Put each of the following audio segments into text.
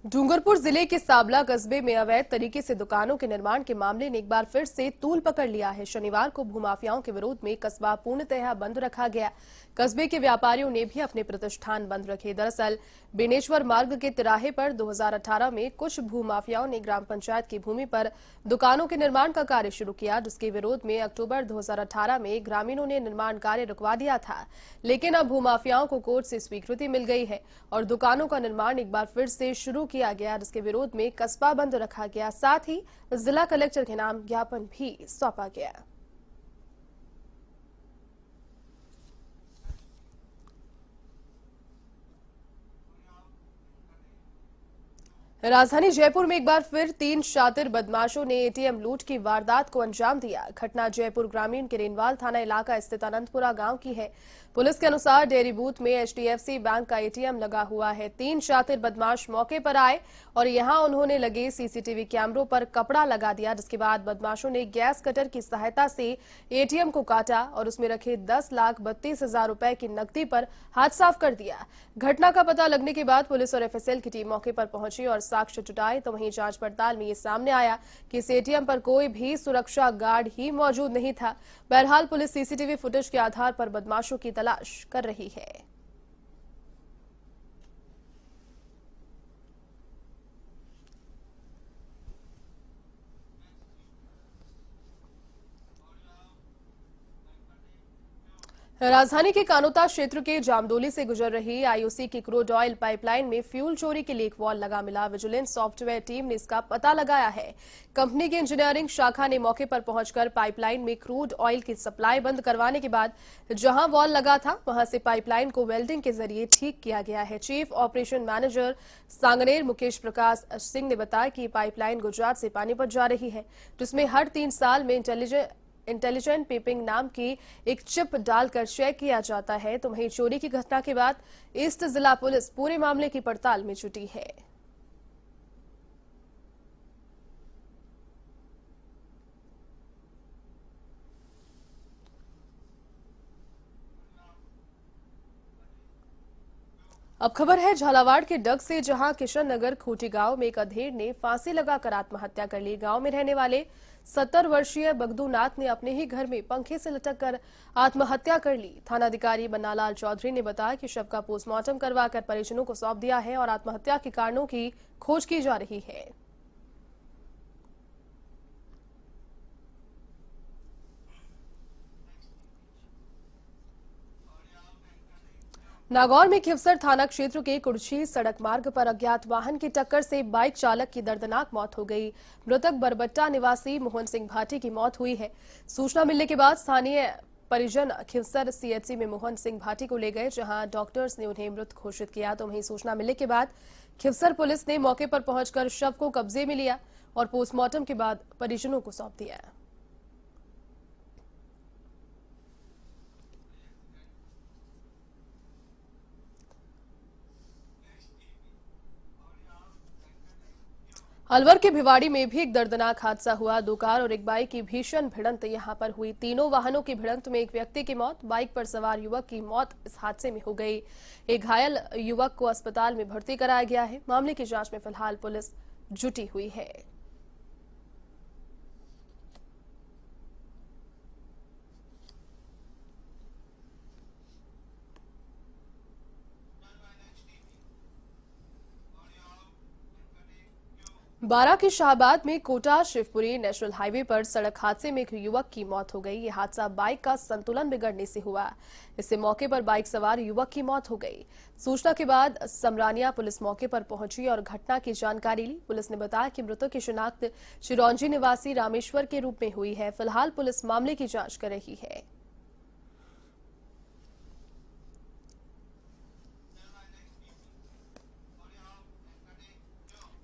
डूंगरपुर जिले के साबला कस्बे में अवैध तरीके से दुकानों के निर्माण के मामले ने एक बार फिर से तूल पकड़ लिया है। शनिवार को भूमाफियाओं के विरोध में कस्बा पूर्णतः बंद रखा गया। कस्बे के व्यापारियों ने भी अपने प्रतिष्ठान बंद रखे। दरअसल बेनेश्वर मार्ग के तिराहे पर 2018 में कुछ भूमाफियाओं ने ग्राम पंचायत की भूमि पर दुकानों के निर्माण का कार्य शुरू किया, जिसके विरोध में अक्टूबर 2018 में ग्रामीणों ने निर्माण कार्य रुकवा दिया था। लेकिन अब भूमाफियाओं को कोर्ट से स्वीकृति मिल गई है और दुकानों का निर्माण एक बार फिर से शुरू किया गया, जिसके विरोध में कस्बा बंद रखा गया। साथ ही जिला कलेक्टर के नाम ज्ञापन भी सौंपा गया। राजधानी जयपुर में एक बार फिर 3 शातिर बदमाशों ने एटीएम लूट की वारदात को अंजाम दिया। घटना जयपुर ग्रामीण के रेनवाल थाना इलाका स्थित अनंतपुरा गांव की है। पुलिस के अनुसार डेयरी बूथ में एचडीएफसी बैंक का एटीएम लगा हुआ है। 3 शातिर बदमाश मौके पर आए और यहां उन्होंने लगे सीसीटीवी कैमरों पर कपड़ा लगा दिया, जिसके बाद बदमाशों ने गैस कटर की सहायता से एटीएम को काटा और उसमें रखे 10,32,000 रुपए की नकदी पर हाथ साफ कर दिया। घटना का पता लगने के बाद पुलिस और एफएसएल की टीम मौके पर पहुंची और साक्ष्य जुटाए, तो वहीं जांच पड़ताल में ये सामने आया कि इस एटीएम पर कोई भी सुरक्षा गार्ड ही मौजूद नहीं था। बहरहाल पुलिस सीसीटीवी फुटेज के आधार पर बदमाशों की तलाश कर रही है। राजधानी के कानोता क्षेत्र के जामडोली से गुजर रही आईओसी की क्रूड ऑयल पाइपलाइन में फ्यूल चोरी के लिए एक वॉल लगा मिला। विजिलेंस सॉफ्टवेयर टीम ने इसका पता लगाया है। कंपनी की इंजीनियरिंग शाखा ने मौके पर पहुंचकर पाइपलाइन में क्रूड ऑयल की सप्लाई बंद करवाने के बाद जहां वॉल लगा था वहां से पाइपलाइन को वेल्डिंग के जरिए ठीक किया गया है। Chief operation manager Sanganer Mukesh Prakash Singh ने बताया कि पाइपलाइन गुजरात से पानीपत जा रही है, जिसमें हर 3 साल में इंटेलिजेंट पीपिंग नाम की एक चिप डालकर चेक किया जाता है। तो वहीं चोरी की घटना के बाद ईस्ट जिला पुलिस पूरे मामले की पड़ताल में जुटी है। अब खबर है झालावाड़ के डग से, जहां किशन नगर खूंटी गांव में एक अधेड़ ने फांसी लगाकर आत्महत्या कर ली। गांव में रहने वाले 70 वर्षीय बगदूनाथ ने अपने ही घर में पंखे से लटक कर आत्महत्या कर ली। थानाधिकारी बन्नालाल चौधरी ने बताया कि शव का पोस्टमार्टम करवाकर परिजनों को सौंप दिया है और आत्महत्या के कारणों की खोज की जा रही है। नागौर में खिवसर थाना क्षेत्र के कुर्ची सड़क मार्ग पर अज्ञात वाहन की टक्कर से बाइक चालक की दर्दनाक मौत हो गई। मृतक बरबट्टा निवासी मोहन सिंह भाटी की मौत हुई है। सूचना मिलने के बाद स्थानीय परिजन खिवसर सीएचसी में मोहन सिंह भाटी को ले गए, जहां डॉक्टर्स ने उन्हें मृत घोषित किया। तो वहीं सूचना मिलने के बाद खिवसर पुलिस ने मौके पर पहुंचकर शव को कब्जे में लिया और पोस्टमार्टम के बाद परिजनों को सौंप दिया। अलवर के भिवाड़ी में भी एक दर्दनाक हादसा हुआ। 2 कार और एक बाइक की भीषण भिड़ंत यहां पर हुई। तीनों वाहनों की भिड़ंत में एक व्यक्ति की मौत, बाइक पर सवार युवक की मौत इस हादसे में हो गई। एक घायल युवक को अस्पताल में भर्ती कराया गया है। मामले की जांच में फिलहाल पुलिस जुटी हुई है। बारां के शाहबाद में कोटा शिवपुरी नेशनल हाईवे पर सड़क हादसे में एक युवक की मौत हो गई। यह हादसा बाइक का संतुलन बिगड़ने से हुआ। इससे मौके पर बाइक सवार युवक की मौत हो गई। सूचना के बाद समरानिया पुलिस मौके पर पहुंची और घटना की जानकारी ली। पुलिस ने बताया कि मृतक की शिनाख्त चिरौंजी निवासी रामेश्वर के रूप में हुई है। फिलहाल पुलिस मामले की जांच कर रही है।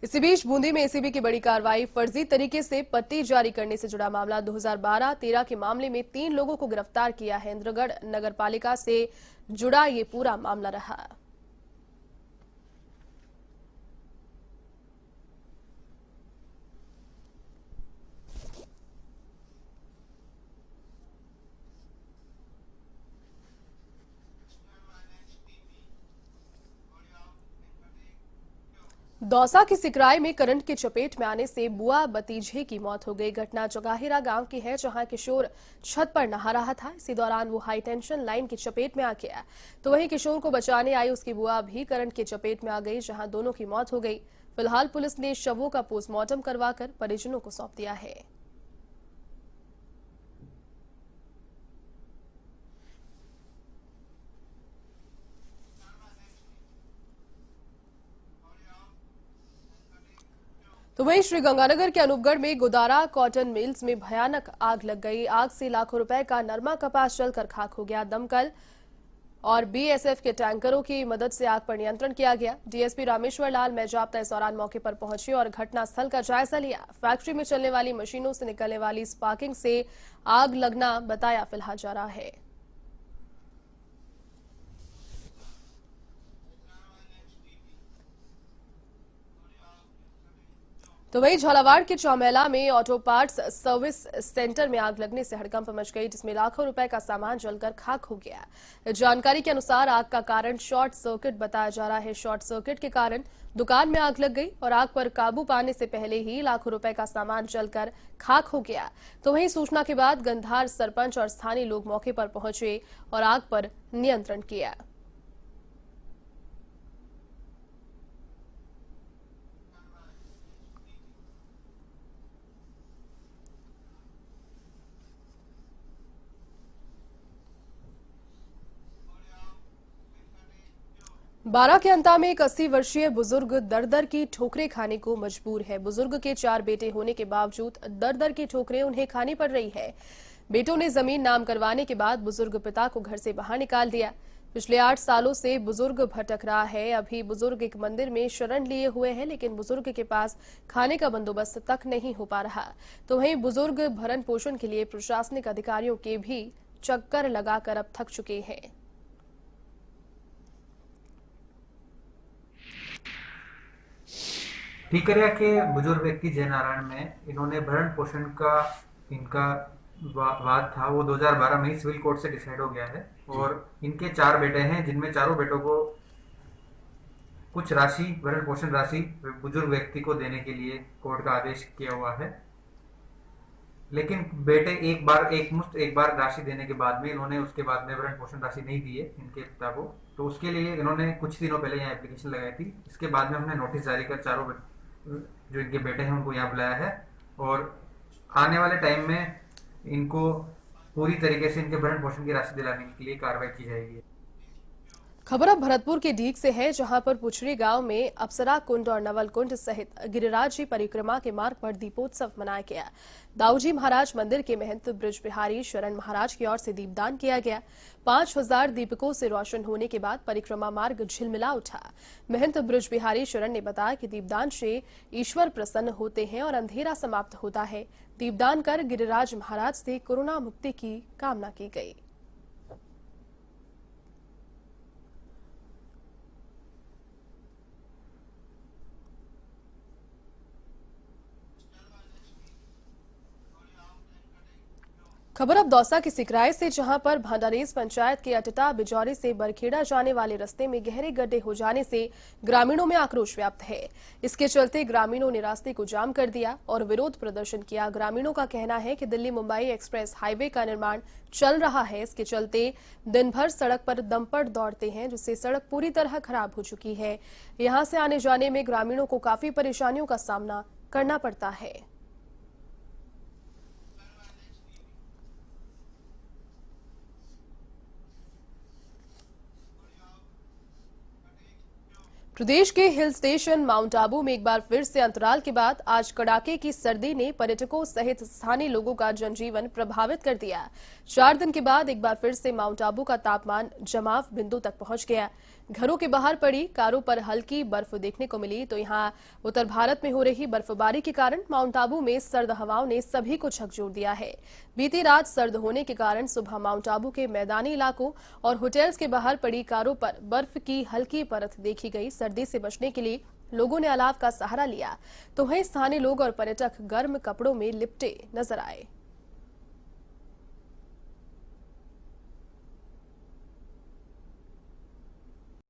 इसी बीच बूंदी में एसीबी की बड़ी कार्रवाई। फर्जी तरीके से पट्टी जारी करने से जुड़ा मामला 2012-13 के मामले में 3 लोगों को गिरफ्तार किया है। इंद्रगढ़ नगरपालिका से जुड़ा ये पूरा मामला रहा। दौसा की सिकराई में करंट की चपेट में आने से बुआ भतीजे की मौत हो गई। घटना जगाहिरा गांव की है, जहां किशोर छत पर नहा रहा था। इसी दौरान वो हाई टेंशन लाइन की चपेट में आ गया, तो वहीं किशोर को बचाने आई उसकी बुआ भी करंट की चपेट में आ गई, जहां दोनों की मौत हो गई। फिलहाल पुलिस ने शवों का पोस्टमार्टम करवाकर परिजनों को सौंप दिया है। तो वहीं श्रीगंगानगर के अनूपगढ़ में गोदारा कॉटन मिल्स में भयानक आग लग गई। आग से लाखों रुपए का नरमा कपास जलकर खाक हो गया। दमकल और बीएसएफ के टैंकरों की मदद से आग पर नियंत्रण किया गया। डीएसपी रामेश्वर लाल मेजाप्ता इस दौरान मौके पर पहुंचे और घटनास्थल का जायजा लिया। फैक्ट्री में चलने वाली मशीनों से निकलने वाली स्पार्किंग से आग लगना बताया फिलहाल जा रहा है। तो वहीं झालावाड़ के चौमेला में ऑटो पार्ट्स सर्विस सेंटर में आग लगने से हड़कंप मच गई, जिसमें लाखों रुपए का सामान जलकर खाक हो गया। जानकारी के अनुसार आग का कारण शॉर्ट सर्किट बताया जा रहा है। शॉर्ट सर्किट के कारण दुकान में आग लग गई और आग पर काबू पाने से पहले ही लाखों रुपए का सामान जलकर खाक हो गया। तो वहीं सूचना के बाद गंधार सरपंच और स्थानीय लोग मौके पर पहुंचे और आग पर नियंत्रण किया। बारां के अंता में एक 80 वर्षीय बुजुर्ग दर दर की ठोकरें खाने को मजबूर है। बुजुर्ग के 4 बेटे होने के बावजूद दर दर की ठोकरें उन्हें खानी पड़ रही है। बेटों ने जमीन नाम करवाने के बाद बुजुर्ग पिता को घर से बाहर निकाल दिया। पिछले 8 सालों से बुजुर्ग भटक रहा है। अभी बुजुर्ग एक मंदिर में शरण लिए हुए हैं, लेकिन बुजुर्ग के पास खाने का बंदोबस्त तक नहीं हो पा रहा। तो वहीं बुजुर्ग भरण पोषण के लिए प्रशासनिक अधिकारियों के भी चक्कर लगाकर अब थक चुके हैं। टीकरिया के बुजुर्ग व्यक्ति जयनारायण में इन्होंने भरण पोषण का इनका वाद था, वो 2012 में ही सिविल कोर्ट से डिसाइड हो गया है। और इनके 4 बेटे हैं, जिनमें चारों बेटों को कुछ राशि, भरण पोषण राशि बुजुर्ग व्यक्ति को देने के लिए कोर्ट का आदेश किया हुआ है। लेकिन बेटे एक बार राशि देने के बाद में इन्होंने उसके बाद में भरण पोषण राशि नहीं दी है इनके पिता को। तो उसके लिए इन्होंने कुछ दिनों पहले यहाँ एप्लीकेशन लगाई थी। इसके बाद में हमने नोटिस जारी कर चारों जो इनके बेटे हैं उनको यहाँ बुलाया है और आने वाले टाइम में इनको पूरी तरीके से इनके भरण पोषण की राशि दिलाने के लिए कार्रवाई की जाएगी। खबर अब भरतपुर के डीग से है, जहां पर पुछरी गांव में अप्सरा कुंड और नवल कुंड सहित गिरिराज जी परिक्रमा के मार्ग पर दीपोत्सव मनाया गया। दाऊजी महाराज मंदिर के महंत ब्रज बिहारी शरण महाराज की ओर से दीपदान किया गया। 5000 दीपकों से रोशन होने के बाद परिक्रमा मार्ग झिलमिला उठा। महंत ब्रज बिहारी शरण ने बताया कि दीपदान से ईश्वर प्रसन्न होते हैं और अंधेरा समाप्त होता है। दीपदान कर गिरिराज महाराज से कोरोना मुक्ति की कामना की गई। खबर अब दौसा की सिकराई से, जहां पर भांडारेज पंचायत के अटटा बिजौरी से बरखेड़ा जाने वाले रास्ते में गहरे गड्ढे हो जाने से ग्रामीणों में आक्रोश व्याप्त है। इसके चलते ग्रामीणों ने रास्ते को जाम कर दिया और विरोध प्रदर्शन किया। ग्रामीणों का कहना है कि दिल्ली मुंबई एक्सप्रेस हाईवे का निर्माण चल रहा है, इसके चलते दिन भर सड़क पर दमपट दौड़ते हैं, जिससे सड़क पूरी तरह खराब हो चुकी है। यहां से आने जाने में ग्रामीणों को काफी परेशानियों का सामना करना पड़ता है। प्रदेश के हिल स्टेशन माउंट आबू में एक बार फिर से अंतराल के बाद आज कड़ाके की सर्दी ने पर्यटकों सहित स्थानीय लोगों का जनजीवन प्रभावित कर दिया। 4 दिन के बाद एक बार फिर से माउंट आबू का तापमान जमाव बिंदु तक पहुंच गया। घरों के बाहर पड़ी कारों पर हल्की बर्फ देखने को मिली। तो यहां उत्तर भारत में हो रही बर्फबारी के कारण माउंट आबू में सर्द हवाओं ने सभी को झकझोर दिया है। बीती रात सर्द होने के कारण सुबह माउंट आबू के मैदानी इलाकों और होटल्स के बाहर पड़ी कारों पर बर्फ की हल्की परत देखी गई। सर्दी से बचने के लिए लोगों ने अलाव का सहारा लिया, तो वहीं स्थानीय लोग और पर्यटक गर्म कपड़ों में लिपटे नजर आए।